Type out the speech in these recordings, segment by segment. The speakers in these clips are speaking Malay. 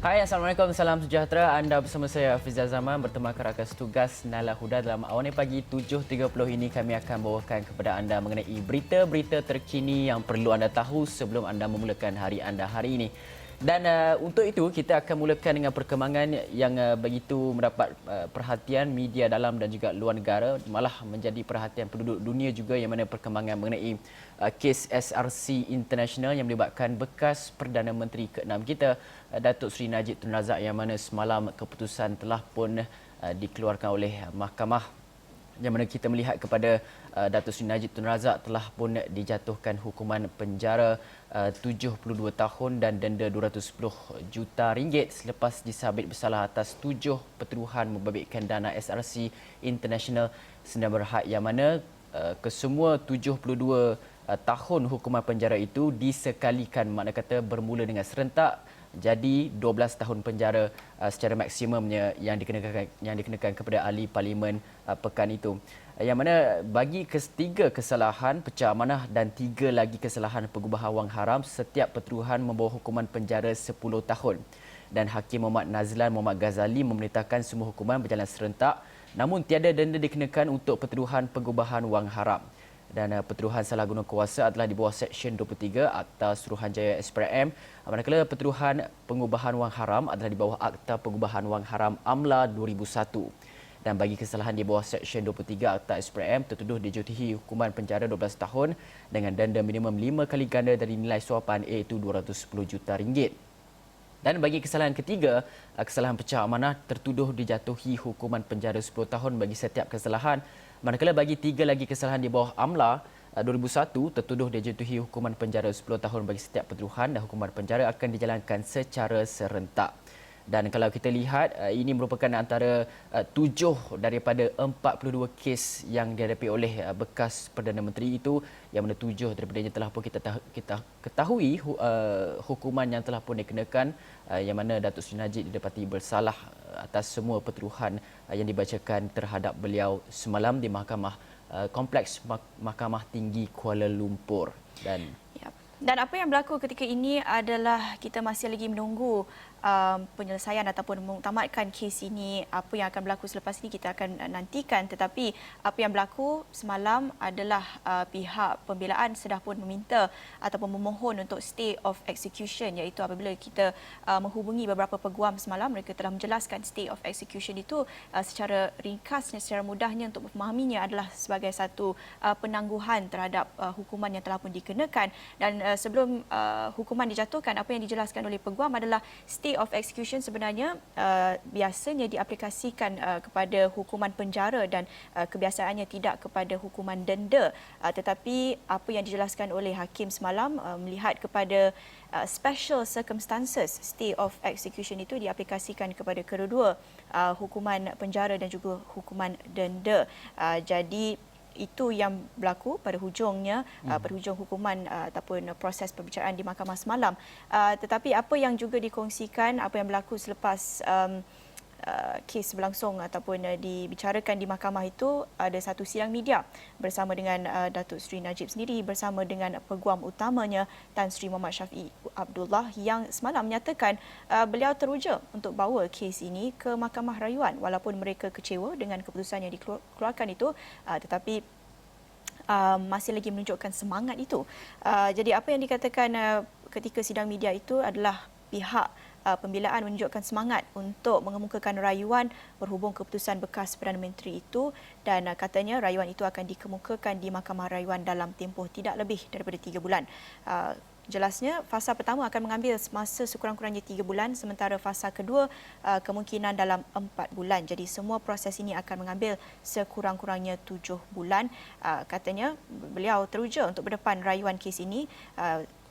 Hai, Assalamualaikum. Salam sejahtera. Anda bersama saya, Hafizah Zaman, bertemu rakan tugas Nala Huda. Dalam awalnya pagi 7.30 ini, kami akan bawakan kepada anda mengenai berita-berita terkini yang perlu anda tahu sebelum anda memulakan hari anda hari ini. Dan untuk itu, kita akan mulakan dengan perkembangan yang begitu mendapat perhatian media dalam dan juga luar negara, malah menjadi perhatian penduduk dunia juga, yang mana perkembangan mengenai kes SRC International yang melibatkan bekas Perdana Menteri ke-6 kita, Datuk Seri Najib Tun Razak, yang mana semalam keputusan telah pun dikeluarkan oleh mahkamah, yang mana kita melihat kepada Datuk Seri Najib Tun Razak telah pun dijatuhkan hukuman penjara 72 tahun dan denda 210 juta ringgit selepas disabit bersalah atas 7 pertuduhan membabitkan dana SRC International Sdn Bhd, yang mana kesemua 72 tahun hukuman penjara itu disekalikan, makna kata bermula dengan serentak jadi 12 tahun penjara secara maksimumnya yang dikenakan kepada ahli parlimen pekan itu. Yang mana bagi ketiga kesalahan pecah amanah dan 3 lagi kesalahan pengubahan wang haram, setiap pertuduhan membawa hukuman penjara 10 tahun. Dan Hakim Muhammad Nazlan Muhammad Ghazali memerintahkan semua hukuman berjalan serentak, namun tiada denda dikenakan untuk pertuduhan pengubahan wang haram. Dan pertuduhan salah guna kuasa adalah di bawah Seksyen 23 Akta Suruhanjaya SPRM, manakala pertuduhan pengubahan wang haram adalah di bawah Akta Pengubahan Wang Haram AMLA 2001. Dan bagi kesalahan di bawah Seksyen 23 Akta SPRM, tertuduh dijatuhi hukuman penjara 12 tahun dengan denda minimum 5 kali ganda dari nilai suapan, iaitu 210 juta ringgit. Dan bagi kesalahan ketiga, kesalahan pecah amanah, tertuduh dijatuhi hukuman penjara 10 tahun bagi setiap kesalahan. Manakala bagi 3 lagi kesalahan di bawah AMLA 2001, tertuduh dijatuhi hukuman penjara 10 tahun bagi setiap pertuduhan, dan hukuman penjara akan dijalankan secara serentak. Dan kalau kita lihat, ini merupakan antara 7 daripada 42 kes yang dihadapi oleh bekas Perdana Menteri itu, yang mana 7 daripadanya telah pun kita ketahui hukuman yang telah pun dikenakan, yang mana Datuk Seri Najib didapati bersalah atas semua pertuduhan yang dibacakan terhadap beliau semalam di Kompleks Mahkamah Tinggi Kuala Lumpur. Dan apa yang berlaku ketika ini adalah kita masih lagi menunggu penyelesaian ataupun mengutamatkan kes ini. Apa yang akan berlaku selepas ini kita akan nantikan, tetapi apa yang berlaku semalam adalah pihak pembelaan sudah pun meminta ataupun memohon untuk stay of execution, iaitu apabila kita menghubungi beberapa peguam semalam, mereka telah menjelaskan stay of execution itu secara ringkasnya, secara mudahnya untuk memahaminya adalah sebagai satu penangguhan terhadap hukuman yang telah pun dikenakan. Dan sebelum hukuman dijatuhkan, apa yang dijelaskan oleh peguam adalah stay of execution sebenarnya biasanya diaplikasikan kepada hukuman penjara dan kebiasaannya tidak kepada hukuman denda. Tetapi apa yang dijelaskan oleh hakim semalam melihat kepada special circumstances, stay of execution itu diaplikasikan kepada kedua-dua hukuman penjara dan juga hukuman denda. Jadi itu yang berlaku pada hujungnya, pada hujung hukuman ataupun proses perbicaraan di mahkamah semalam. Tetapi apa yang juga dikongsikan, apa yang berlaku selepas kes berlangsung ataupun dibicarakan di mahkamah itu, ada satu sidang media bersama dengan Datuk Seri Najib sendiri bersama dengan peguam utamanya Tan Sri Muhammad Syafiee Abdullah, yang semalam menyatakan beliau teruja untuk bawa kes ini ke Mahkamah Rayuan walaupun mereka kecewa dengan keputusan yang dikeluarkan itu, tetapi masih lagi menunjukkan semangat itu. Jadi apa yang dikatakan ketika sidang media itu adalah pihak pembelaan menunjukkan semangat untuk mengemukakan rayuan berhubung keputusan bekas Perdana Menteri itu, dan katanya rayuan itu akan dikemukakan di Mahkamah Rayuan dalam tempoh tidak lebih daripada 3 bulan. Jelasnya, fasa pertama akan mengambil masa sekurang-kurangnya 3 bulan, sementara fasa kedua kemungkinan dalam 4 bulan. Jadi semua proses ini akan mengambil sekurang-kurangnya 7 bulan. Katanya beliau teruja untuk berdepan rayuan kes ini.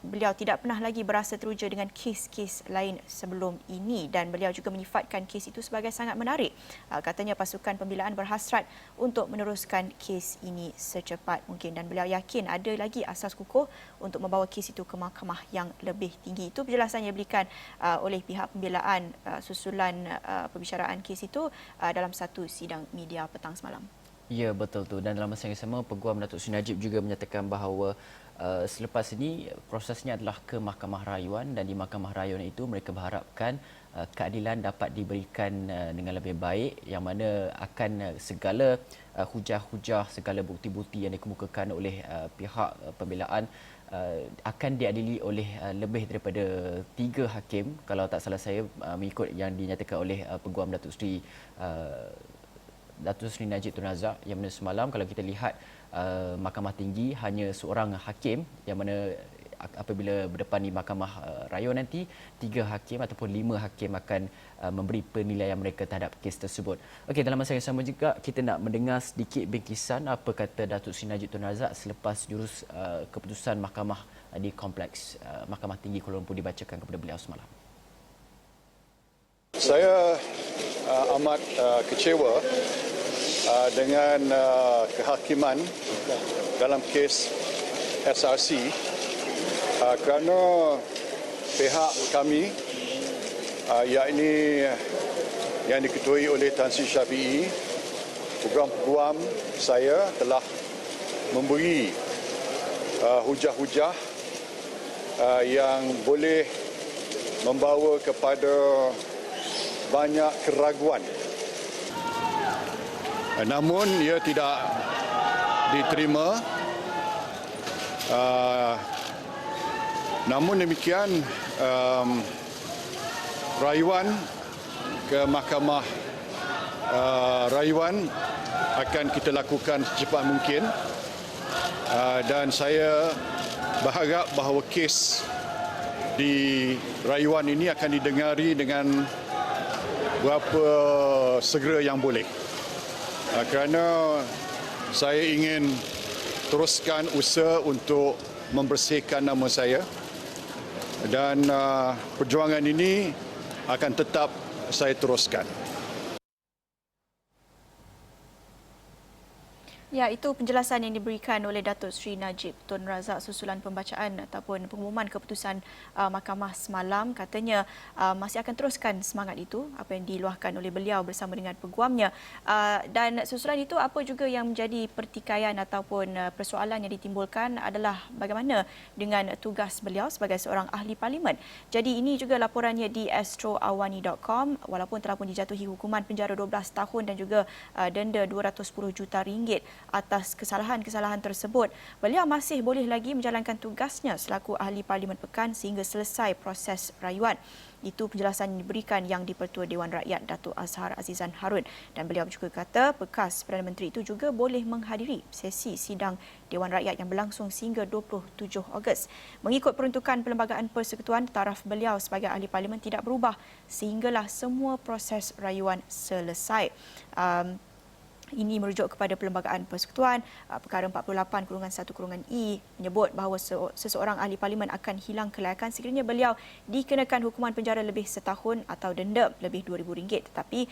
Beliau tidak pernah lagi berasa teruja dengan kes-kes lain sebelum ini, dan beliau juga menyifatkan kes itu sebagai sangat menarik. Katanya pasukan pembelaan berhasrat untuk meneruskan kes ini secepat mungkin, dan beliau yakin ada lagi asas kukuh untuk membawa kes itu ke mahkamah yang lebih tinggi. Itu penjelasan yang diberikan oleh pihak pembelaan susulan perbicaraan kes itu dalam satu sidang media petang semalam. Ya, betul tu. Dan dalam masa yang sama, Peguam Datuk Seri Najib juga menyatakan bahawa selepas ini prosesnya adalah ke Mahkamah Rayuan, dan di Mahkamah Rayuan itu mereka berharapkan keadilan dapat diberikan dengan lebih baik, yang mana akan segala hujah-hujah, segala bukti-bukti yang dikemukakan oleh pihak pembelaan akan diadili oleh lebih daripada 3 hakim, kalau tak salah saya, mengikut yang dinyatakan oleh Peguam Datuk Seri Najib Tun Razak, yang mana semalam kalau kita lihat Mahkamah Tinggi hanya seorang hakim, yang mana apabila berdepan di Mahkamah Raya nanti 3 hakim ataupun 5 hakim akan memberi penilaian mereka terhadap kes tersebut. Okey, dalam masa yang sama juga kita nak mendengar sedikit bingkisan apa kata Datuk Seri Najib Tun Razak selepas jurus keputusan Mahkamah di Kompleks Mahkamah Tinggi Kuala Lumpur dibacakan kepada beliau semalam. Saya amat kecewa dengan kehakiman dalam kes SRC kerana pihak kami yakni yang diketuai oleh Tan Sri Syafiee, peguam saya telah memberi hujah-hujah yang boleh membawa kepada banyak keraguan. Namun ia tidak diterima. Namun demikian, rayuan ke Mahkamah Rayuan akan kita lakukan secepat mungkin, dan saya berharap bahawa kes di rayuan ini akan didengari dengan berapa segera yang boleh. Kerana saya ingin teruskan usaha untuk membersihkan nama saya, dan perjuangan ini akan tetap saya teruskan. Ya, itu penjelasan yang diberikan oleh Datuk Seri Najib Tun Razak susulan pembacaan ataupun pengumuman keputusan mahkamah semalam. Katanya masih akan teruskan semangat itu, apa yang diluahkan oleh beliau bersama dengan peguamnya. Dan susulan itu, apa juga yang menjadi pertikaian ataupun persoalan yang ditimbulkan adalah bagaimana dengan tugas beliau sebagai seorang ahli parlimen. Jadi ini juga laporannya di astroawani.com. Walaupun telah pun dijatuhi hukuman penjara 12 tahun dan juga denda 210 juta ringgit atas kesalahan-kesalahan tersebut, beliau masih boleh lagi menjalankan tugasnya selaku ahli Parlimen Pekan sehingga selesai proses rayuan. Itu penjelasan yang diberikan Yang di-Pertua Dewan Rakyat Datuk Azhar Azizan Harun, dan beliau juga kata bekas Perdana Menteri itu juga boleh menghadiri sesi sidang Dewan Rakyat yang berlangsung sehingga 27 Ogos. Mengikut peruntukan Perlembagaan Persekutuan, taraf beliau sebagai ahli Parlimen tidak berubah sehinggalah semua proses rayuan selesai. Ini merujuk kepada Perlembagaan Persekutuan, perkara 48/1/E menyebut bahawa seseorang ahli parlimen akan hilang kelayakan sekiranya beliau dikenakan hukuman penjara lebih setahun atau denda lebih RM2,000. Tetapi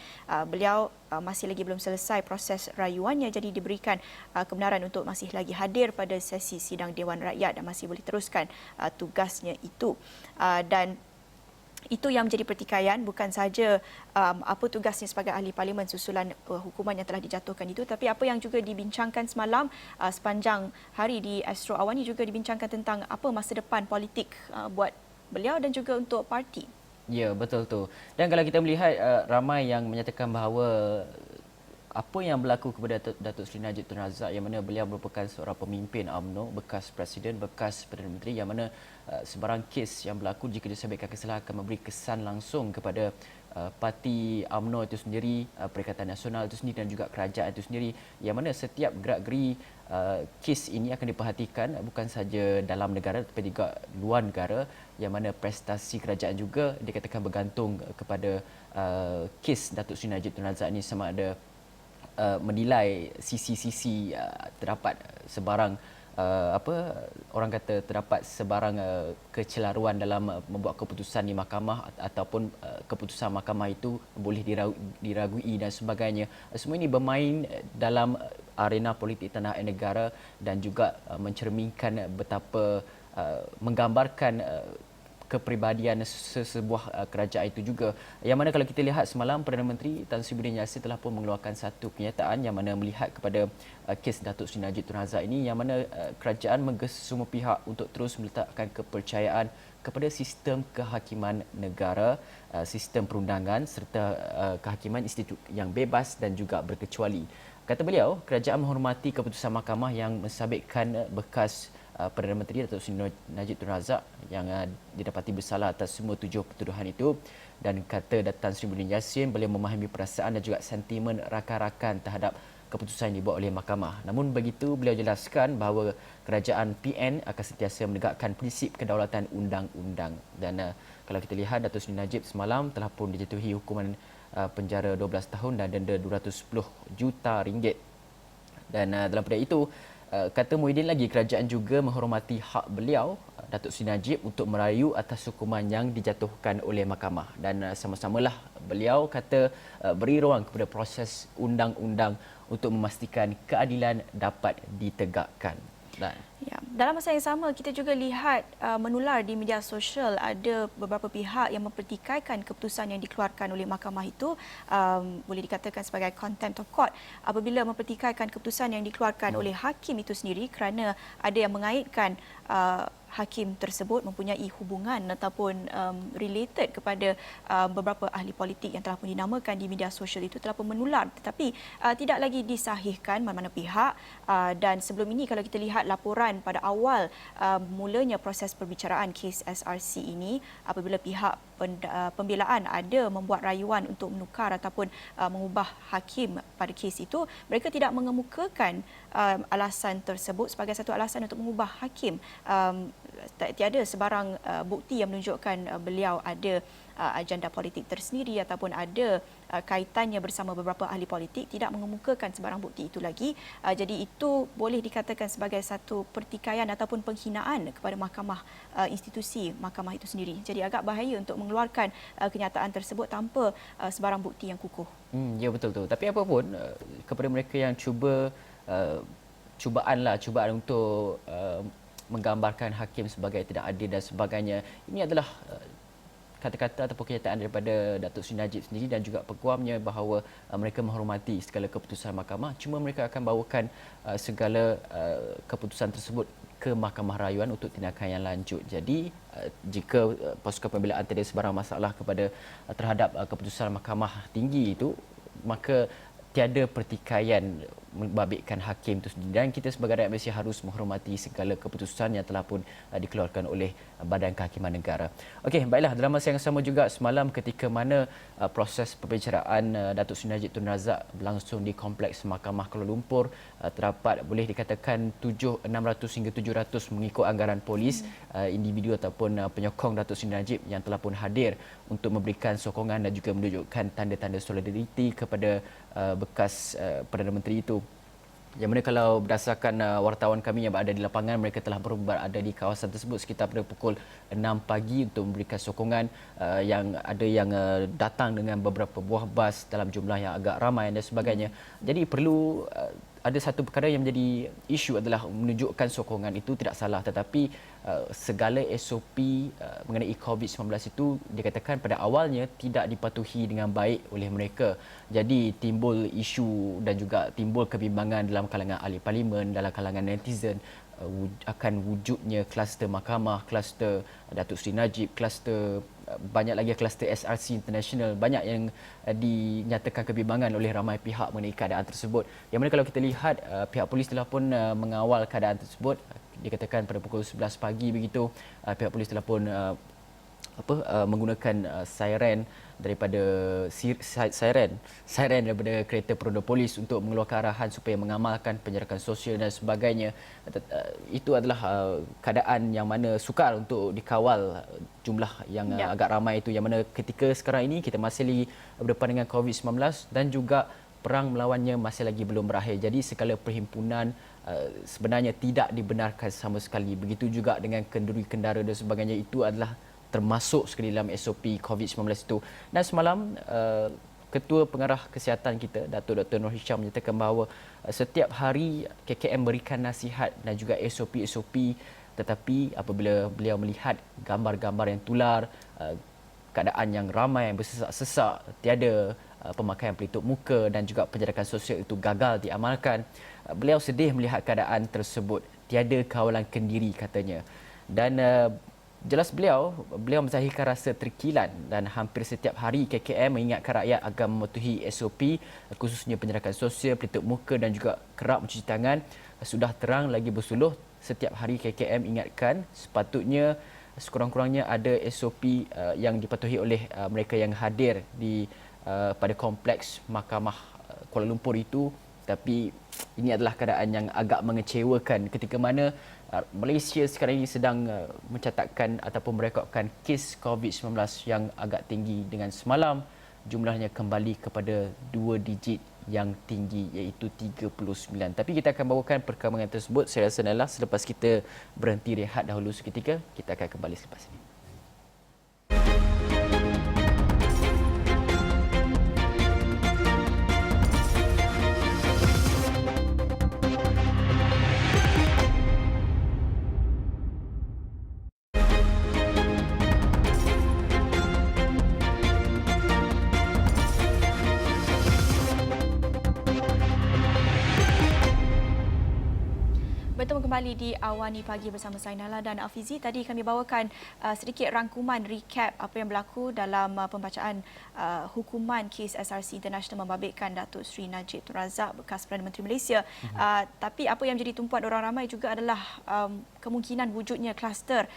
beliau masih lagi belum selesai proses rayuannya, jadi diberikan kebenaran untuk masih lagi hadir pada sesi sidang Dewan Rakyat dan masih boleh teruskan tugasnya itu. Dan itu yang menjadi pertikaian, bukan saja apa tugasnya sebagai ahli parlimen susulan hukuman yang telah dijatuhkan itu, tapi apa yang juga dibincangkan semalam sepanjang hari di Astro Awani juga dibincangkan tentang apa masa depan politik buat beliau dan juga untuk parti. Ya, betul tu. Dan kalau kita melihat ramai yang menyatakan bahawa apa yang berlaku kepada Datuk Seri Najib Tun Razak, yang mana beliau merupakan seorang pemimpin UMNO, bekas presiden, bekas Perdana Menteri, yang mana sebarang kes yang berlaku jika disabitkan kesalahan akan memberi kesan langsung kepada parti UMNO itu sendiri, Perikatan Nasional itu sendiri dan juga kerajaan itu sendiri, yang mana setiap gerak-geri kes ini akan diperhatikan bukan saja dalam negara tetapi juga luar negara, yang mana prestasi kerajaan juga dikatakan bergantung kepada kes Datuk Seri Najib Tun Razak ini, sama ada menilai sisi-sisi terdapat sebarang orang kata terdapat sebarang kecelaruan dalam membuat keputusan di mahkamah ataupun keputusan mahkamah itu boleh diragui dan sebagainya. Semua ini bermain dalam arena politik tanah air negara dan juga mencerminkan betapa menggambarkan kepribadian sebuah kerajaan itu juga. Yang mana kalau kita lihat semalam, Perdana Menteri Tan Sri Budi Yassin telah pun mengeluarkan satu kenyataan yang mana melihat kepada kes Datuk Seri Najib Tun Razak ini, yang mana kerajaan menggesa semua pihak untuk terus meletakkan kepercayaan kepada sistem kehakiman negara, sistem perundangan serta kehakiman institut yang bebas dan juga berkecuali. Kata beliau, kerajaan menghormati keputusan mahkamah yang mensabitkan bekas Perdana Menteri Datuk Seri Najib Tun Razak yang didapati bersalah atas semua 7 tuduhan itu, dan kata Datuk Tan Sri Muhyiddin Yassin beliau memahami perasaan dan juga sentimen rakan-rakan terhadap keputusan yang dibuat oleh mahkamah. Namun begitu, beliau jelaskan bahawa kerajaan PN akan sentiasa menegakkan prinsip kedaulatan undang-undang. Dan kalau kita lihat, Datuk Seri Najib semalam telah pun dijatuhi hukuman penjara 12 tahun dan denda 210 juta ringgit. Dan dalam pada itu, kata Muhyiddin lagi, kerajaan juga menghormati hak beliau, Datuk Seri Najib, untuk merayu atas hukuman yang dijatuhkan oleh mahkamah. Dan sama-samalah beliau kata beri ruang kepada proses undang-undang untuk memastikan keadilan dapat ditegakkan. Ya, dalam masa yang sama kita juga lihat menular di media sosial ada beberapa pihak yang mempertikaikan keputusan yang dikeluarkan oleh mahkamah itu, boleh dikatakan sebagai contempt of court apabila mempertikaikan keputusan yang dikeluarkan oleh hakim itu sendiri, kerana ada yang mengaitkan hakim tersebut mempunyai hubungan ataupun related kepada beberapa ahli politik yang telah pun dinamakan di media sosial itu telah pun menular, tetapi tidak lagi disahihkan mana-mana pihak. Dan sebelum ini kalau kita lihat laporan pada awal mulanya proses perbicaraan kes SRC ini, apabila pihak pembelaan ada membuat rayuan untuk menukar ataupun mengubah hakim pada kes itu, mereka tidak mengemukakan alasan tersebut sebagai satu alasan untuk mengubah hakim. Tiada sebarang bukti yang menunjukkan beliau ada agenda politik tersendiri ataupun ada kaitannya bersama beberapa ahli politik, tidak mengemukakan sebarang bukti itu lagi. Jadi itu boleh dikatakan sebagai satu pertikaian ataupun penghinaan kepada mahkamah, institusi mahkamah itu sendiri. Jadi agak bahaya untuk mengeluarkan kenyataan tersebut tanpa sebarang bukti yang kukuh. Ya, betul-betul. Tapi apapun, kepada mereka yang cubaan untuk menggambarkan hakim sebagai tidak adil dan sebagainya, ini adalah kata-kata ataupun kenyataan daripada Datuk Seri Najib sendiri dan juga peguamnya bahawa mereka menghormati segala keputusan mahkamah, cuma mereka akan bawakan segala keputusan tersebut ke mahkamah rayuan untuk tindakan yang lanjut. Jadi jika pasukan pembelaan tiada sebarang masalah terhadap keputusan mahkamah tinggi itu, maka tiada pertikaian membabitkan hakim itu sendiri, dan kita sebagai rakyat Malaysia harus menghormati segala keputusan yang telah pun dikeluarkan oleh Badan Kehakiman Negara. Okey, baiklah, dalam masa yang sama juga semalam ketika mana proses pembicaraan Datuk Seri Najib Tun Razak berlangsung di Kompleks Mahkamah Kuala Lumpur, terdapat boleh dikatakan 600 hingga 700 mengikut anggaran polis individu ataupun penyokong Datuk Seri Najib yang telah pun hadir untuk memberikan sokongan dan juga menunjukkan tanda-tanda solidariti kepada bekas Perdana Menteri itu. Yang mana kalau berdasarkan wartawan kami yang berada di lapangan, mereka telah berada di kawasan tersebut sekitar pada pukul 6 pagi untuk memberikan sokongan, yang ada yang datang dengan beberapa buah bas dalam jumlah yang agak ramai dan sebagainya. Jadi perlu ada satu perkara yang menjadi isu adalah menunjukkan sokongan itu tidak salah, tetapi segala SOP mengenai COVID-19 itu dikatakan pada awalnya tidak dipatuhi dengan baik oleh mereka. Jadi timbul isu dan juga timbul kebimbangan dalam kalangan ahli parlimen, dalam kalangan netizen akan wujudnya kluster mahkamah, kluster Datuk Seri Najib, kluster banyak lagi kluster SRC International, banyak yang dinyatakan kebimbangan oleh ramai pihak mengenai keadaan tersebut. Yang mana kalau kita lihat pihak polis telah pun mengawal keadaan tersebut, dikatakan pada pukul 11 pagi begitu, pihak polis telah pun menggunakan siren daripada kereta peronda polis untuk mengeluarkan arahan supaya mengamalkan penjarakan sosial dan sebagainya. Itu adalah keadaan yang mana sukar untuk dikawal jumlah yang agak ramai itu, yang mana ketika sekarang ini kita masih lagi berdepan dengan COVID-19 dan juga perang melawannya masih lagi belum berakhir. Jadi segala perhimpunan sebenarnya tidak dibenarkan sama sekali. Begitu juga dengan kenduri kendara dan sebagainya, itu adalah termasuk sekali dalam SOP COVID-19 itu. Dan semalam Ketua Pengarah Kesihatan kita, Datuk Dr. Nur Hisham, menyatakan bahawa setiap hari KKM berikan nasihat dan juga SOP-SOP, tetapi apabila beliau melihat gambar-gambar yang tular, keadaan yang ramai yang bersesak-sesak, tiada pemakaian pelitup muka dan juga penjarakan sosial itu gagal diamalkan, beliau sedih melihat keadaan tersebut. Tiada kawalan kendiri katanya. Dan jelas beliau menzahirkan rasa terkilan dan hampir setiap hari KKM mengingatkan rakyat agar mematuhi SOP khususnya penjarakan sosial, pelitup muka dan juga kerap mencuci tangan. Sudah terang lagi bersuluh, setiap hari KKM ingatkan sepatutnya sekurang-kurangnya ada SOP yang dipatuhi oleh mereka yang hadir di pada kompleks Mahkamah Kuala Lumpur itu. Tapi ini adalah keadaan yang agak mengecewakan ketika mana Malaysia sekarang ini sedang mencatatkan ataupun merekodkan kes COVID-19 yang agak tinggi dengan semalam jumlahnya kembali kepada 2 digit yang tinggi iaitu 39. Tapi kita akan bawakan perkembangan tersebut saya rasa Nailah selepas kita berhenti rehat dahulu seketika. Kita akan kembali selepas ini. Bertemu kembali di Awani Pagi bersama saya Nala dan Afizi. Tadi kami bawakan sedikit rangkuman recap apa yang berlaku dalam pembacaan hukuman kes SRC International membabitkan Datuk Seri Najib Tun Razak bekas Perdana Menteri Malaysia. Tapi apa yang menjadi tumpuan orang ramai juga adalah kemungkinan wujudnya kluster,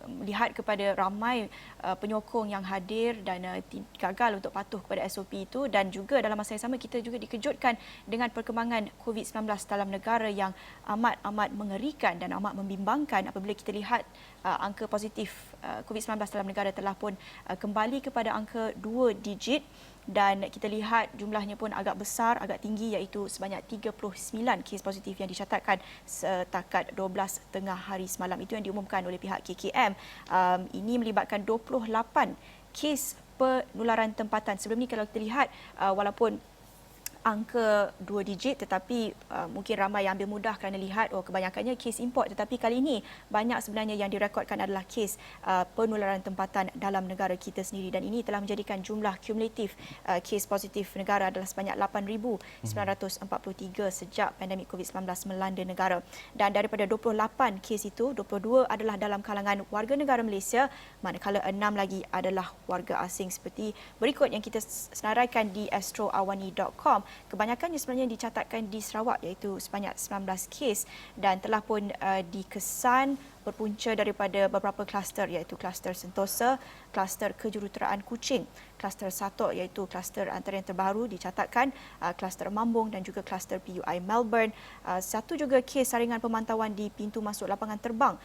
melihat kepada ramai penyokong yang hadir dan gagal untuk patuh kepada SOP itu, dan juga dalam masa yang sama kita juga dikejutkan dengan perkembangan COVID-19 dalam negara yang amat mengerikan dan amat membimbangkan apabila kita lihat angka positif COVID-19 dalam negara telah pun kembali kepada angka 2 digit dan kita lihat jumlahnya pun agak besar, agak tinggi iaitu sebanyak 39 kes positif yang dicatatkan setakat 12 tengah hari semalam. Itu yang diumumkan oleh pihak KKM. Ini melibatkan 28 kes penularan tempatan. Sebelum ni kalau kita lihat walaupun angka 2 digit tetapi mungkin ramai yang ambil mudah kerana lihat kebanyakannya kes import, tetapi kali ini banyak sebenarnya yang direkodkan adalah kes penularan tempatan dalam negara kita sendiri, dan ini telah menjadikan jumlah kumulatif kes positif negara adalah sebanyak 8,943 sejak pandemik COVID-19 melanda negara. Dan daripada 28 kes itu, 22 adalah dalam kalangan warga negara Malaysia, manakala 6 lagi adalah warga asing seperti berikut yang kita senaraikan di astroawani.com. Kebanyakannya sebenarnya dicatatkan di Sarawak iaitu sebanyak 19 kes dan telah pun dikesan berpunca daripada beberapa kluster iaitu kluster Sentosa, kluster kejuruteraan Kuching, kluster Satok iaitu kluster antara yang terbaru dicatatkan, kluster Mambung dan juga kluster PUI Melbourne. Satu juga kes saringan pemantauan di pintu masuk lapangan terbang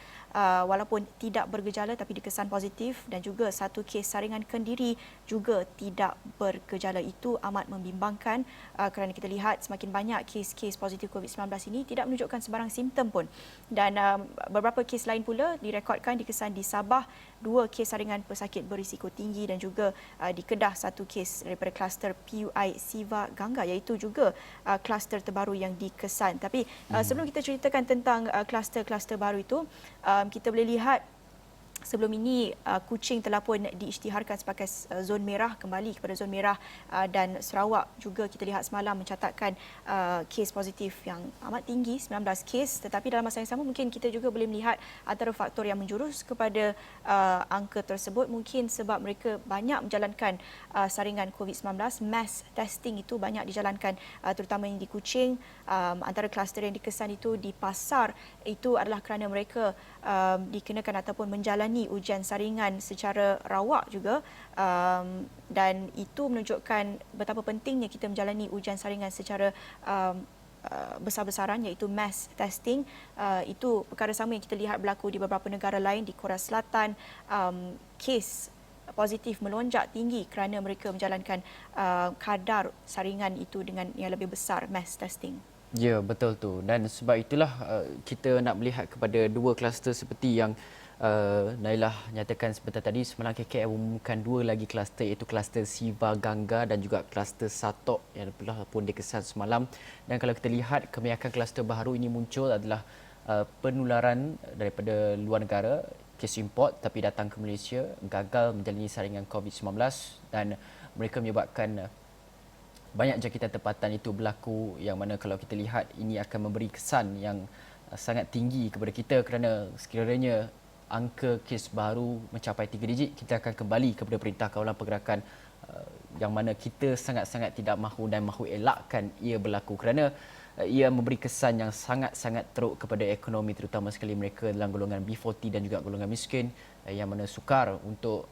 walaupun tidak bergejala tapi dikesan positif, dan juga satu kes saringan Kendiri juga tidak bergejala. Itu amat membimbangkan kerana kita lihat semakin banyak kes-kes positif COVID-19 ini tidak menunjukkan sebarang simptom pun, dan beberapa kes lain pula direkodkan dikesan di Sabah, 2 kes saringan pesakit berisiko tinggi, dan juga di Kedah satu kes daripada kluster PUI Siva Gangga iaitu juga kluster terbaru yang dikesan. Tapi sebelum kita ceritakan tentang kluster-kluster baru itu, kita boleh lihat sebelum ini Kuching telah pun diisytiharkan sebagai zon merah, kembali kepada zon merah, dan Sarawak juga kita lihat semalam mencatatkan kes positif yang amat tinggi, 19 kes. Tetapi dalam masa yang sama mungkin kita juga boleh melihat antara faktor yang menjurus kepada angka tersebut mungkin sebab mereka banyak menjalankan saringan COVID-19, mass testing itu banyak dijalankan terutamanya di Kuching. Antara kluster yang dikesan itu di pasar itu adalah kerana mereka dikenakan ataupun menjalani ujian saringan secara rawak juga, dan itu menunjukkan betapa pentingnya kita menjalani ujian saringan secara besar-besaran iaitu mass testing. Itu perkara sama yang kita lihat berlaku di beberapa negara lain. Di Korea Selatan kes positif melonjak tinggi kerana mereka menjalankan kadar saringan itu dengan yang lebih besar, mass testing. Ya, betul tu. Dan sebab itulah kita nak melihat kepada 2 kluster seperti yang Nailah nyatakan sebentar tadi. Semalam KKM umumkan 2 lagi kluster iaitu kluster Siva Gangga dan juga kluster Satok yang telah pun dikesan semalam. Dan kalau kita lihat kebanyakan kluster baru ini muncul adalah penularan daripada luar negara, kes import tapi datang ke Malaysia, gagal menjalani saringan COVID-19 dan mereka menyebabkan banyak jangkitan tempatan itu berlaku, yang mana kalau kita lihat ini akan memberi kesan yang sangat tinggi kepada kita kerana sekiranya angka kes baru mencapai 3 digit, kita akan kembali kepada Perintah Kawalan Pergerakan yang mana kita sangat-sangat tidak mahu dan mahu elakkan ia berlaku kerana ia memberi kesan yang sangat-sangat teruk kepada ekonomi, terutama sekali mereka dalam golongan B40 dan juga golongan miskin yang mana sukar untuk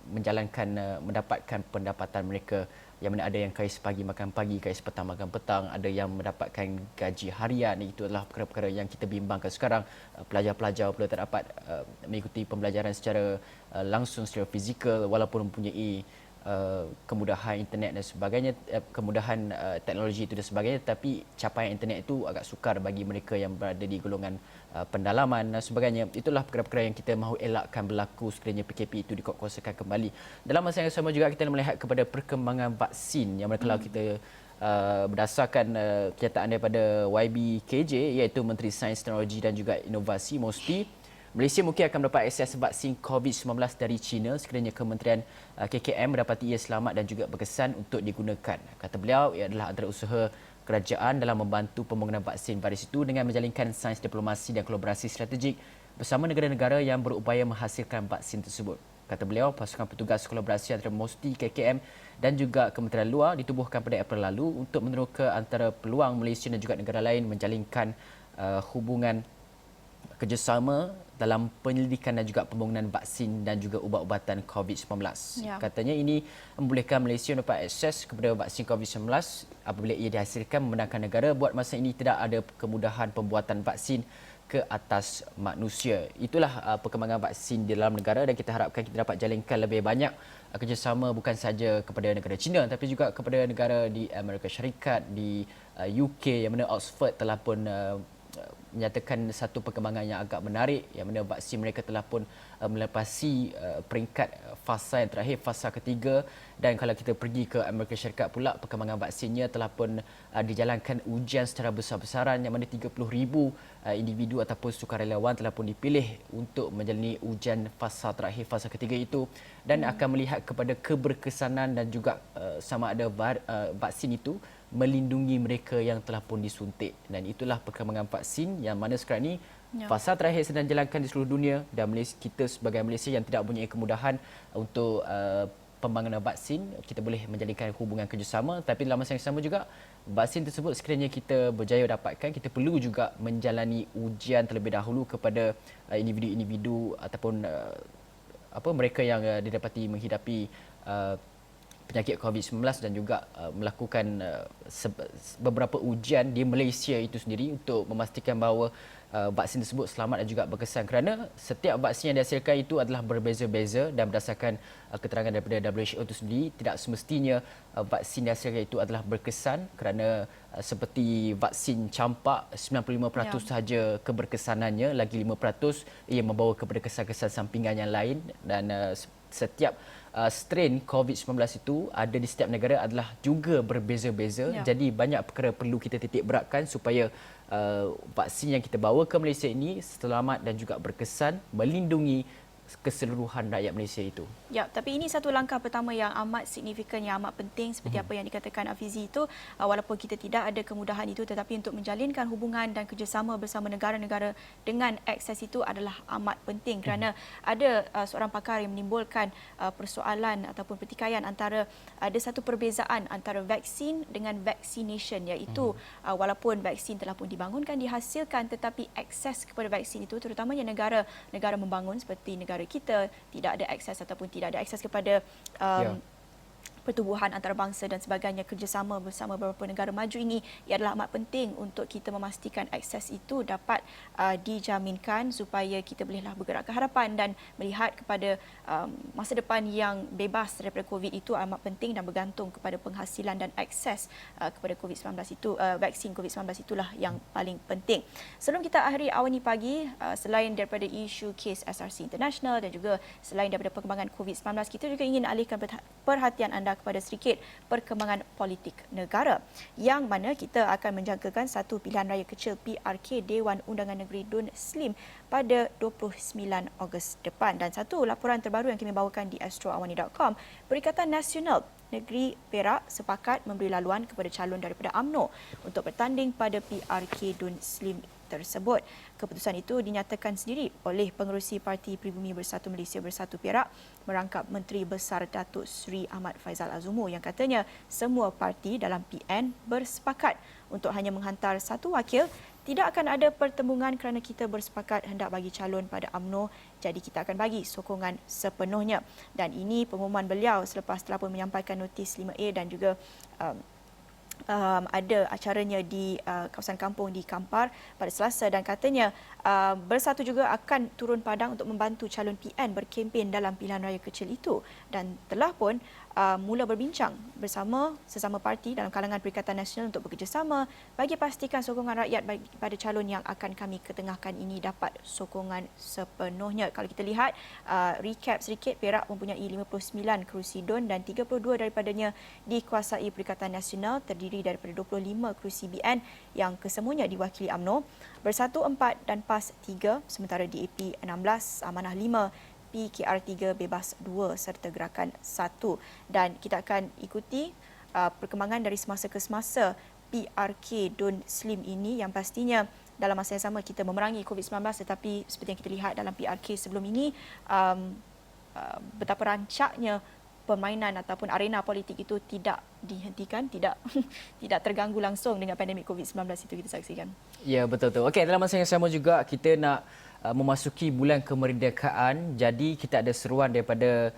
mendapatkan pendapatan mereka, yang mana ada yang kais pagi makan pagi, kais petang makan petang, ada yang mendapatkan gaji harian. Itu adalah perkara-perkara yang kita bimbangkan sekarang. Pelajar-pelajar pula tak dapat mengikuti pembelajaran secara langsung, secara fizikal, walaupun mempunyai kemudahan internet dan sebagainya, kemudahan teknologi itu dan sebagainya, tapi capaian internet itu agak sukar bagi mereka yang berada di golongan pendalaman dan sebagainya. Itulah perkara-perkara yang kita mahu elakkan berlaku sekiranya PKP itu dikuatkuasakan kembali. Dalam masa yang sama juga kita melihat kepada perkembangan vaksin yang mana kalau kita berdasarkan kenyataan daripada YBKJ, iaitu Menteri Sains, Teknologi dan juga Inovasi MOSTI, Malaysia mungkin akan mendapat akses vaksin COVID-19 dari China sekiranya Kementerian KKM mendapati ia selamat dan juga berkesan untuk digunakan. Kata beliau, ia adalah antara usaha kerajaan dalam membantu pembangunan vaksin virus itu dengan menjalinkan sains diplomasi dan kolaborasi strategik bersama negara-negara yang berupaya menghasilkan vaksin tersebut. Kata beliau, pasukan petugas kolaborasi antara MOSTI, KKM dan juga Kementerian Luar ditubuhkan pada April lalu untuk meneroka antara peluang Malaysia dan juga negara lain menjalinkan hubungan kerjasama dalam penyelidikan dan juga pembangunan vaksin dan juga ubat-ubatan COVID-19. Ya. Katanya ini membolehkan Malaysia mendapat akses kepada vaksin COVID-19 apabila ia dihasilkan membenarkan negara buat masa ini tidak ada kemudahan pembuatan vaksin ke atas manusia. Itulah perkembangan vaksin di dalam negara dan kita harapkan kita dapat jalinkan lebih banyak kerjasama bukan sahaja kepada negara China tapi juga kepada negara di Amerika Syarikat, di UK yang mana Oxford telah pun menyatakan satu perkembangan yang agak menarik yang mana vaksin mereka telah pun melepasi peringkat fasa yang terakhir, fasa ketiga, dan kalau kita pergi ke Amerika Syarikat pula perkembangan vaksinnya telah pun dijalankan ujian secara besar-besaran yang mana 30,000 individu ataupun sukarelawan telah pun dipilih untuk menjalani ujian fasa terakhir, fasa ketiga itu dan akan melihat kepada keberkesanan dan juga sama ada vaksin itu melindungi mereka yang telah pun disuntik. Dan itulah perkembangan vaksin yang mana sekarang ini fasa terakhir sedang dijalankan di seluruh dunia dan kita sebagai Malaysia yang tidak mempunyai kemudahan untuk pembangunan vaksin, kita boleh menjalinkan hubungan kerjasama, tapi dalam masa yang sama juga vaksin tersebut sekiranya kita berjaya dapatkan, kita perlu juga menjalani ujian terlebih dahulu kepada individu-individu ataupun mereka yang didapati menghidapi penyakit COVID-19 dan juga melakukan beberapa ujian di Malaysia itu sendiri untuk memastikan bahawa vaksin tersebut selamat dan juga berkesan kerana setiap vaksin yang dihasilkan itu adalah berbeza-beza dan berdasarkan keterangan daripada WHO itu sendiri tidak semestinya vaksin dihasilkan itu adalah berkesan kerana seperti vaksin campak 95% sahaja keberkesanannya, lagi 5% ia membawa kepada kesan-kesan sampingan yang lain dan setiap strain COVID-19 itu ada di setiap negara adalah juga berbeza-beza. Jadi banyak perkara perlu kita titik beratkan supaya vaksin yang kita bawa ke Malaysia ini selamat dan juga berkesan melindungi keseluruhan rakyat Malaysia itu. Ya, tapi ini satu langkah pertama yang amat signifikan, yang amat penting seperti apa yang dikatakan Afizi itu, walaupun kita tidak ada kemudahan itu tetapi untuk menjalinkan hubungan dan kerjasama bersama negara-negara dengan akses itu adalah amat penting kerana ada seorang pakar yang menimbulkan persoalan ataupun pertikaian antara ada satu perbezaan antara vaksin dengan vaccination, iaitu walaupun vaksin telah pun dibangunkan, dihasilkan, tetapi akses kepada vaksin itu terutamanya negara membangun seperti negara kita tidak ada akses ataupun tidak ada akses kepada pertubuhan antarabangsa dan sebagainya, kerjasama bersama beberapa negara maju ini adalah amat penting untuk kita memastikan akses itu dapat dijaminkan supaya kita bolehlah bergerak ke hadapan dan melihat kepada masa depan yang bebas daripada COVID itu amat penting dan bergantung kepada penghasilan dan akses kepada COVID-19 itu, vaksin COVID-19 itulah yang paling penting. Sebelum kita akhiri Awani Pagi, selain daripada isu kes SRC International dan juga selain daripada perkembangan COVID-19, kita juga ingin alihkan perhatian anda kepada sedikit perkembangan politik negara yang mana kita akan menjangkakan satu pilihan raya kecil PRK Dewan Undangan Negeri Dun Slim pada 29 Ogos depan. Dan satu laporan terbaru yang kami bawakan di astroawani.com, Perikatan Nasional Negeri Perak sepakat memberi laluan kepada calon daripada UMNO untuk bertanding pada PRK Dun Slim tersebut. Keputusan itu dinyatakan sendiri oleh Pengerusi Parti Pribumi Bersatu Malaysia Bersatu Perak merangkap Menteri Besar Datuk Seri Ahmad Faizal Azumu yang katanya semua parti dalam PN bersepakat untuk hanya menghantar satu wakil. Tidak akan ada pertembungan kerana kita bersepakat hendak bagi calon pada UMNO, jadi kita akan bagi sokongan sepenuhnya. Dan ini pengumuman beliau selepas telah pun menyampaikan notis 5A dan juga ada acaranya di kawasan kampung di Kampar pada Selasa dan katanya Bersatu juga akan turun padang untuk membantu calon PN berkempen dalam pilihan raya kecil itu dan telah pun mula berbincang bersama sesama parti dalam kalangan Perikatan Nasional untuk bekerjasama bagi pastikan sokongan rakyat bagi pada calon yang akan kami ketengahkan ini dapat sokongan sepenuhnya. Kalau kita lihat recap sedikit, Perak mempunyai 59 kerusi DUN dan 32 daripadanya dikuasai Perikatan Nasional, terdiri daripada 25 kerusi BN yang kesemuanya diwakili UMNO, Bersatu 4 dan PAS 3, sementara DAP 16, Amanah 5, PKR 3, Bebas 2 serta Gerakan 1. Dan kita akan ikuti perkembangan dari semasa ke semasa PRK DUN Slim ini yang pastinya dalam masa yang sama kita memerangi COVID-19 tetapi seperti yang kita lihat dalam PRK sebelum ini betapa rancaknya permainan ataupun arena politik itu tidak dihentikan, tidak terganggu langsung dengan pandemik COVID-19 itu kita saksikan. Ya, betul-betul. Okey, dalam masa yang sama juga kita nak memasuki bulan kemerdekaan. Jadi kita ada seruan daripada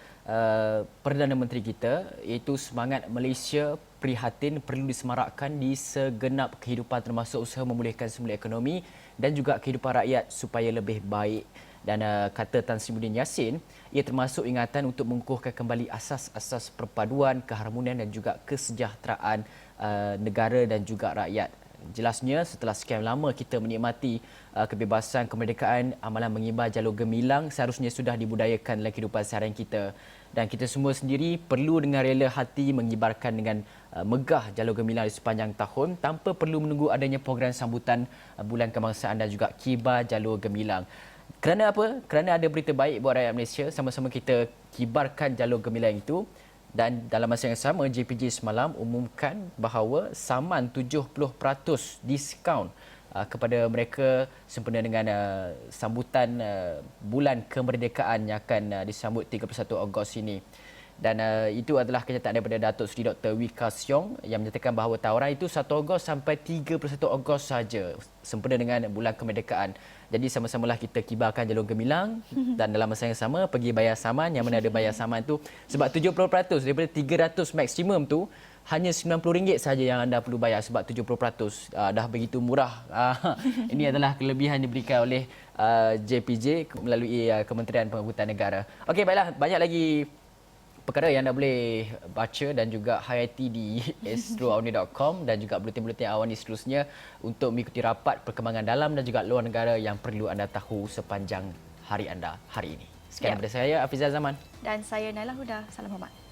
Perdana Menteri kita iaitu semangat Malaysia prihatin perlu disemarakkan di segenap kehidupan termasuk usaha memulihkan semula ekonomi dan juga kehidupan rakyat supaya lebih baik. Dan kata Tan Sri Muhyiddin Yassin, ia termasuk ingatan untuk mengukuhkan kembali asas-asas perpaduan, keharmonian dan juga kesejahteraan negara dan juga rakyat. Jelasnya setelah sekian lama kita menikmati kebebasan kemerdekaan, amalan mengibar jalur gemilang seharusnya sudah dibudayakan dalam kehidupan seharian kita. Dan kita semua sendiri perlu dengan rela hati mengibarkan dengan megah jalur gemilang di sepanjang tahun tanpa perlu menunggu adanya program sambutan Bulan Kebangsaan dan juga kibar jalur gemilang. Kerana apa? Kerana ada berita baik buat rakyat Malaysia, sama-sama kita kibarkan jalur gemilang itu. Dan dalam masa yang sama, JPJ semalam umumkan bahawa saman 70% diskaun kepada mereka sempena dengan sambutan Bulan Kemerdekaan yang akan disambut 31 Ogos ini. Dan itu adalah kenyataan daripada Datuk Seri Dr. Wee Ka Siong yang menyatakan bahawa tawaran itu 1 Ogos sampai 31 Ogos saja sempena dengan Bulan Kemerdekaan. Jadi sama-samalah kita kibarkan jalur gemilang dan dalam masa yang sama pergi bayar saman yang mana ada bayar saman tu sebab 70% daripada 300 maksimum tu hanya RM90 saja yang anda perlu bayar sebab 70% dah begitu murah. Ini adalah kelebihan diberikan oleh JPJ melalui Kementerian Pengangkutan Negara. Okey, baiklah, banyak lagi perkara yang anda boleh baca dan juga hayati di astroawani.com dan juga buletin-buletin Awani seterusnya untuk mengikuti rapat perkembangan dalam dan juga luar negara yang perlu anda tahu sepanjang hari anda hari ini. Sekian daripada saya, Hafizah Zaman. Dan saya Naila Huda. Salam hormat.